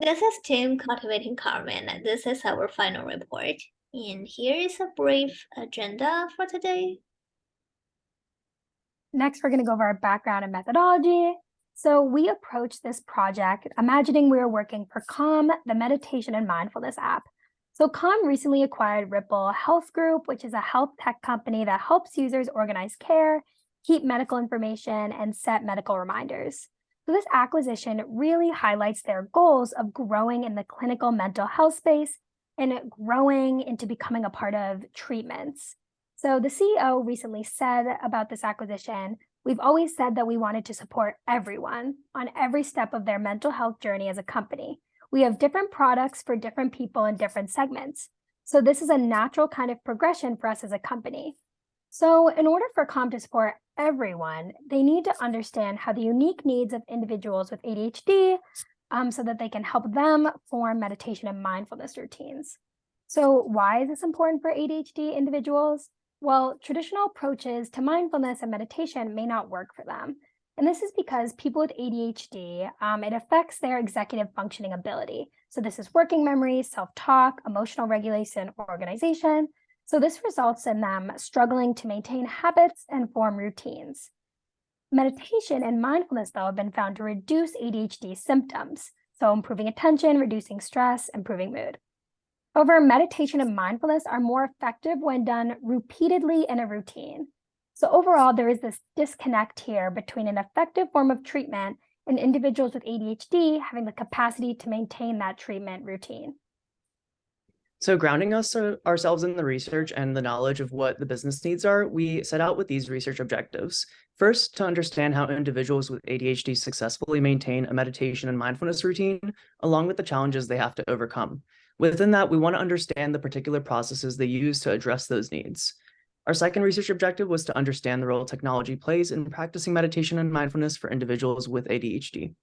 This is Team Cultivating Carmen, and this is our final report. And here is a brief agenda for today. Next, we're going to go over our background and methodology. So we approached this project imagining we were working for Calm, the meditation and mindfulness app. So Calm recently acquired Ripple Health Group, which is a health tech company that helps users organize care, keep medical information, and set medical reminders. So this acquisition really highlights their goals of growing in the clinical mental health space and growing into becoming a part of treatments. So the CEO recently said about this acquisition, we've always said that we wanted to support everyone on every step of their mental health journey as a company. We have different products for different people in different segments. So this is a natural kind of progression for us as a company. So in order for Calm to support everyone, they need to understand how the unique needs of individuals with ADHD so that they can help them form meditation and mindfulness routines. So why is this important for ADHD individuals? Well, traditional approaches to mindfulness and meditation may not work for them. And this is because people with ADHD, it affects their executive functioning ability. So this is working memory, self-talk, emotional regulation, organization. So this results in them struggling to maintain habits and form routines. Meditation and mindfulness, though, have been found to reduce ADHD symptoms. So improving attention, reducing stress, improving mood. However, meditation and mindfulness are more effective when done repeatedly in a routine. So overall, there is this disconnect here between an effective form of treatment and individuals with ADHD having the capacity to maintain that treatment routine. So grounding ourselves in the research and the knowledge of what the business needs are, we set out with these research objectives. First, to understand how individuals with ADHD successfully maintain a meditation and mindfulness routine, along with the challenges they have to overcome. Within that, we want to understand the particular processes they use to address those needs. Our second research objective was to understand the role technology plays in practicing meditation and mindfulness for individuals with ADHD.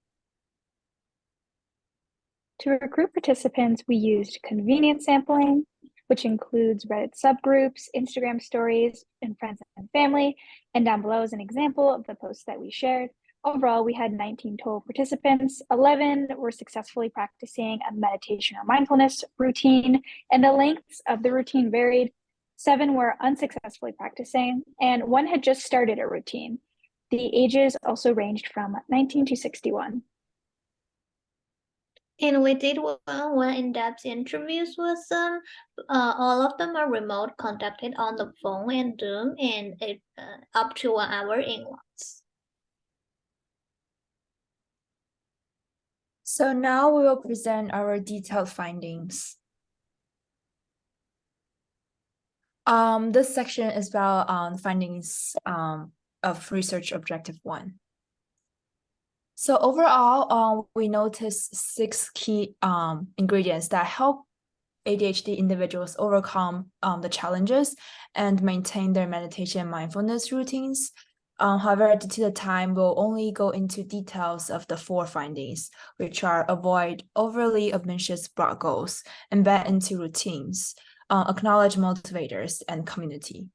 To recruit participants, we used convenience sampling, which includes Reddit subgroups, Instagram stories, and friends and family. And down below is an example of the posts that we shared. Overall, we had 19 total participants. 11 were successfully practicing a meditation or mindfulness routine, and the lengths of the routine varied. 7 were unsuccessfully practicing, and 1 had just started a routine. The ages also ranged from 19 to 61. And we did one in-depth interviews with them. All of them are remote, conducted on the phone and Zoom, and it up to 1 hour in once. So now we will present our detailed findings. This section is about findings of research objective 1. So overall, we noticed 6 key ingredients that help ADHD individuals overcome the challenges and maintain their meditation and mindfulness routines. However, due to the time, we'll only go into details of the 4 findings, which are avoid overly ambitious broad goals, embed into routines, acknowledge motivators, and community.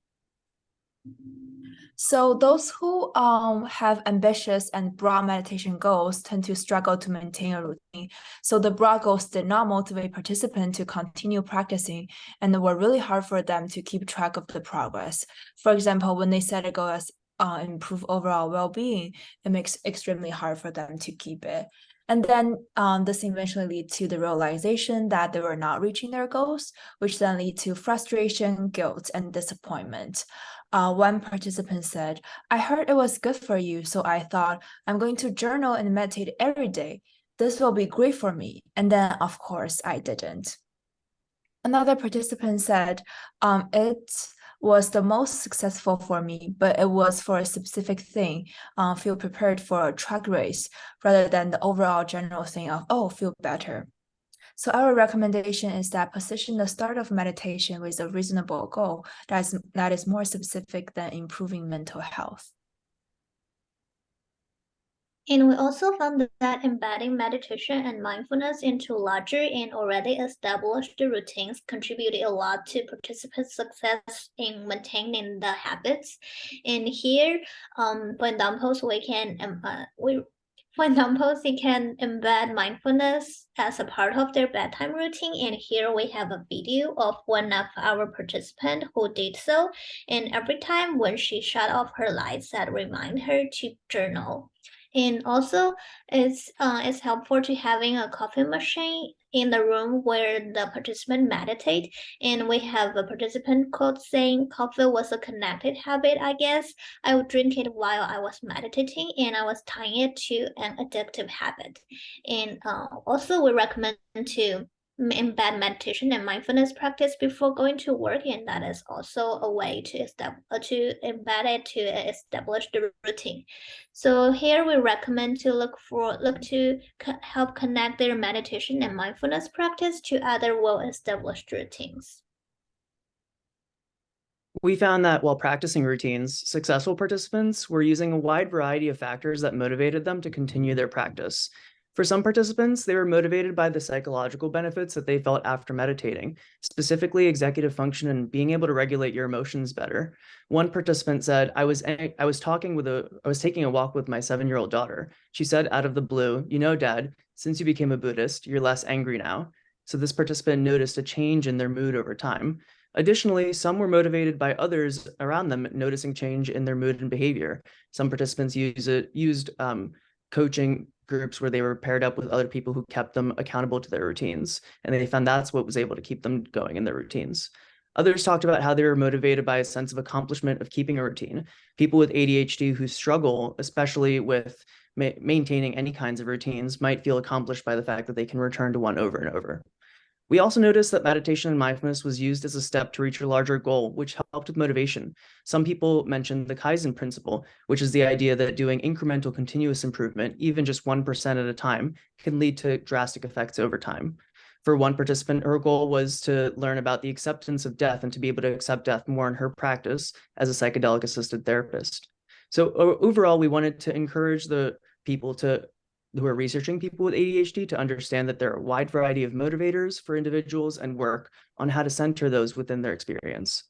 So those who have ambitious and broad meditation goals tend to struggle to maintain a routine. So the broad goals did not motivate participants to continue practicing, and were really hard for them to keep track of the progress. For example, when they set a goal as improve overall well-being, it makes it extremely hard for them to keep it. And then this eventually lead to the realization that they were not reaching their goals, which then lead to frustration, guilt, and disappointment. One participant said, "I heard it was good for you, so I thought I'm going to journal and meditate every day. This will be great for me." And then, of course, I didn't. Another participant said, "It was the most successful for me, but it was for a specific thing, feel prepared for a track race, rather than the overall general thing of, oh, feel better." So our recommendation is that position the start of meditation with a reasonable goal that is more specific than improving mental health. And we also found that embedding meditation and mindfulness into larger and already established routines contributed a lot to participants' success in maintaining the habits. And here, for example, we For example, they can embed mindfulness as a part of their bedtime routine. And here we have a video of one of our participants who did so. And every time when she shut off her lights, that remind her to journal. And also, it's helpful to having a coffee machine in the room where the participant meditate. And we have a participant quote saying, "Coffee was a connected habit, I guess. I would drink it while I was meditating, and I was tying it to an addictive habit." And also, we recommend to embed meditation and mindfulness practice before going to work, and that is also a way to embed it to establish the routine. So here we recommend to look to help connect their meditation and mindfulness practice to other well-established routines. We found that while practicing routines, successful participants were using a wide variety of factors that motivated them to continue their practice. For some participants, they were motivated by the psychological benefits that they felt after meditating, specifically executive function and being able to regulate your emotions better. One participant said, I was taking a walk with my 7-year-old daughter. She said out of the blue, "You know, Dad, since you became a Buddhist, you're less angry now." So this participant noticed a change in their mood over time. Additionally, some were motivated by others around them noticing change in their mood and behavior. Some participants used coaching groups where they were paired up with other people who kept them accountable to their routines, and they found that's what was able to keep them going in their routines. Others talked about how they were motivated by a sense of accomplishment of keeping a routine. People with ADHD who struggle, especially with maintaining any kinds of routines, might feel accomplished by the fact that they can return to one over and over. We also noticed that meditation and mindfulness was used as a step to reach a larger goal, which helped with motivation. Some people mentioned the Kaizen principle, which is the idea that doing incremental continuous improvement, even just 1% at a time, can lead to drastic effects over time. For one participant, her goal was to learn about the acceptance of death and to be able to accept death more in her practice as a psychedelic-assisted therapist. So overall, we wanted to encourage the people who are researching people with ADHD to understand that there are a wide variety of motivators for individuals and work on how to center those within their experience.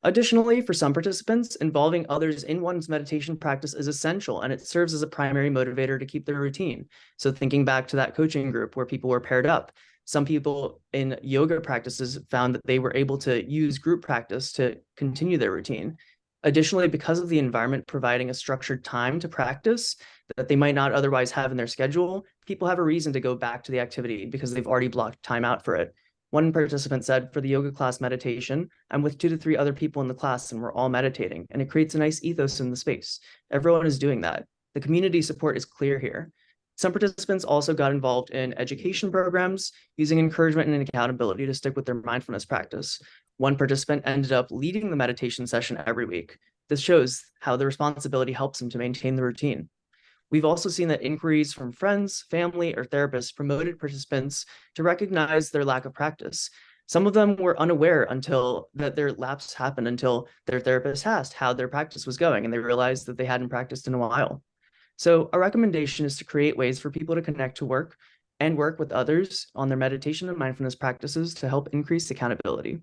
Additionally, for some participants, involving others in one's meditation practice is essential, and it serves as a primary motivator to keep their routine. So thinking back to that coaching group where people were paired up, some people in yoga practices found that they were able to use group practice to continue their routine. Additionally, because of the environment providing a structured time to practice that they might not otherwise have in their schedule, people have a reason to go back to the activity because they've already blocked time out for it. One participant said, "For the yoga class meditation, I'm with 2 to 3 other people in the class and we're all meditating, and it creates a nice ethos in the space. Everyone is doing that. The community support is clear here." Some participants also got involved in education programs, using encouragement and accountability to stick with their mindfulness practice. One participant ended up leading the meditation session every week. This shows how the responsibility helps them to maintain the routine. We've also seen that inquiries from friends, family, or therapists promoted participants to recognize their lack of practice. Some of them were unaware until that their lapse happened until their therapist asked how their practice was going, and they realized that they hadn't practiced in a while. So our recommendation is to create ways for people to connect to work and work with others on their meditation and mindfulness practices to help increase accountability.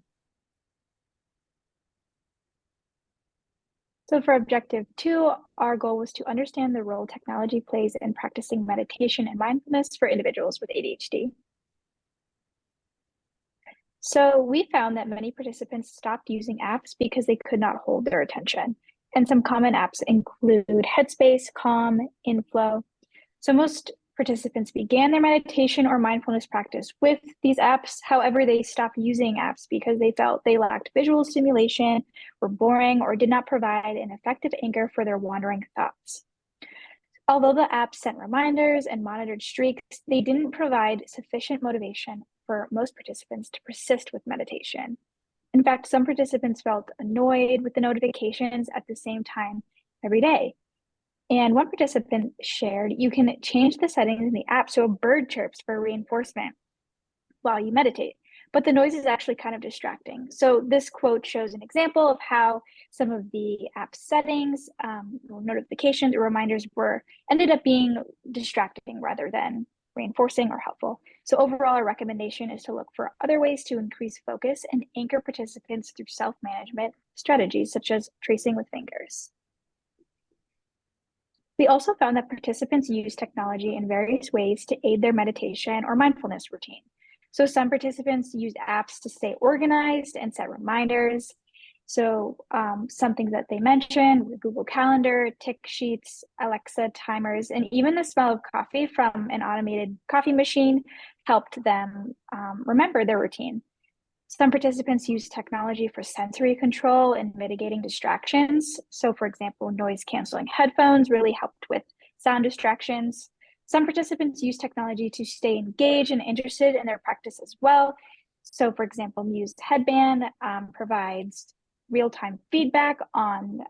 So for objective 2, our goal was to understand the role technology plays in practicing meditation and mindfulness for individuals with ADHD. So we found that many participants stopped using apps because they could not hold their attention. And some common apps include Headspace, Calm, Inflow. So most participants began their meditation or mindfulness practice with these apps. However, they stopped using apps because they felt they lacked visual stimulation, were boring, or did not provide an effective anchor for their wandering thoughts. Although the apps sent reminders and monitored streaks, they didn't provide sufficient motivation for most participants to persist with meditation. In fact, some participants felt annoyed with the notifications at the same time every day. And one participant shared, "You can change the settings in the app so a bird chirps for reinforcement while you meditate, but the noise is actually kind of distracting." So this quote shows an example of how some of the app settings, notifications, or reminders ended up being distracting rather than reinforcing or helpful. So overall, our recommendation is to look for other ways to increase focus and anchor participants through self-management strategies such as tracing with fingers. We also found that participants use technology in various ways to aid their meditation or mindfulness routine. So some participants used apps to stay organized and set reminders. So some things that they mentioned were Google Calendar, tick sheets, Alexa timers, and even the smell of coffee from an automated coffee machine helped them remember their routine. Some participants use technology for sensory control and mitigating distractions. So for example, noise canceling headphones really helped with sound distractions. Some participants use technology to stay engaged and interested in their practice as well. So for example, Muse Headband provides real-time feedback on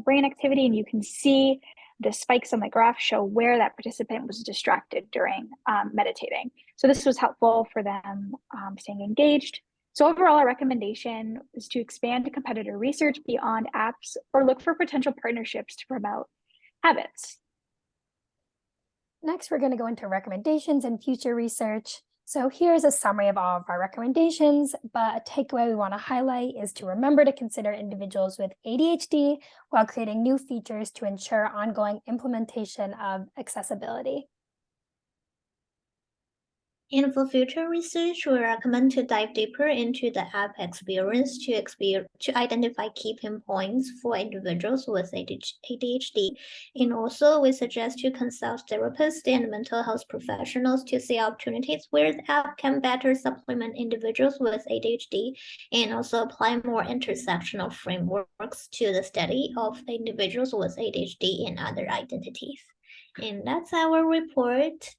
brain activity, and you can see the spikes on the graph show where that participant was distracted during meditating. So this was helpful for them staying engaged. So overall, our recommendation is to expand competitor research beyond apps or look for potential partnerships to promote habits. Next, we're going to go into recommendations and future research. So here's a summary of all of our recommendations, but a takeaway we want to highlight is to remember to consider individuals with ADHD while creating new features to ensure ongoing implementation of accessibility. And for future research, we recommend to dive deeper into the app experience to identify key pinpoints for individuals with ADHD. And also, we suggest to consult therapists and mental health professionals to see opportunities where the app can better supplement individuals with ADHD and also apply more intersectional frameworks to the study of individuals with ADHD and other identities. And that's our report.